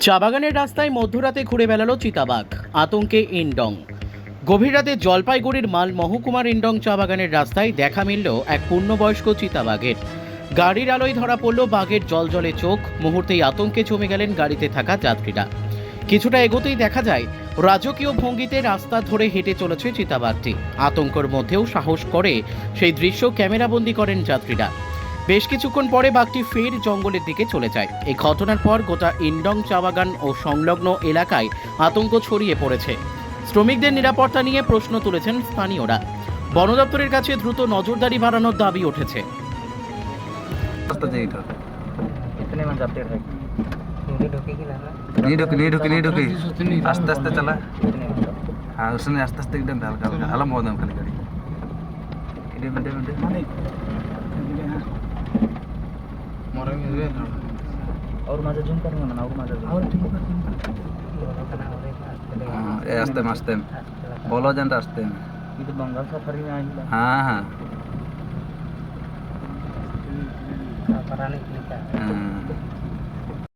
চা বাগানের রাস্তায় মধ্যরাতে ঘুরে বেড়ালো চিতাবাঘ, আতঙ্কে ইনডং। গভীর রাতে জলপাইগুড়ির মাল মহকুমার ইনডং চা বাগানের রাস্তায় দেখা মিলল এক পূর্ণবয়স্ক চিতাবাঘের। গাড়ির আলোয় ধরা পড়ল বাঘের জলজলে চোখ। মুহূর্তেই আতঙ্কে জমে গেলেন গাড়িতে থাকা যাত্রীরা। কিছুটা এগোতেই দেখা যায় রাজকীয় ভঙ্গিতে রাস্তা ধরে হেঁটে চলেছে চিতাবাঘটি। আতঙ্কের মধ্যেও সাহস করে সেই দৃশ্য ক্যামেরাবন্দি করেন যাত্রীরা। বেশ কিছুক্ষণ পরে বাঘটি ফের জঙ্গলের দিকে চলে যায়। এই ঘটনার পর গোটা ইনডং চা বাগান ও সংলগ্ন এলাকায় আতঙ্ক ছড়িয়ে পড়েছে। শ্রমিকদের নিরাপত্তা নিয়ে প্রশ্ন তুলেছেন স্থানীয়রা। বন দপ্তরের কাছে দ্রুত নজরদারি বাড়ানোর দাবি উঠেছে। रास्ता चाहिए था। कितने में जाते थे? मुझे ढोकेगी ना ना? नहीं ढुकी आस्ते आस्ते चला। कितने में? हाँ उसने आस्ते आस्ते एकदम हल्का हल्का हलम बहुत खाली गाड़ी और मजा जूम करूंगा ना और मजा जूम आस्ते में आस्ते में बोलो जन रास्ते में। ये तो बंगाल सफारी में आई है। हाँ हाँ कराने के लिए क्या है? हाँ।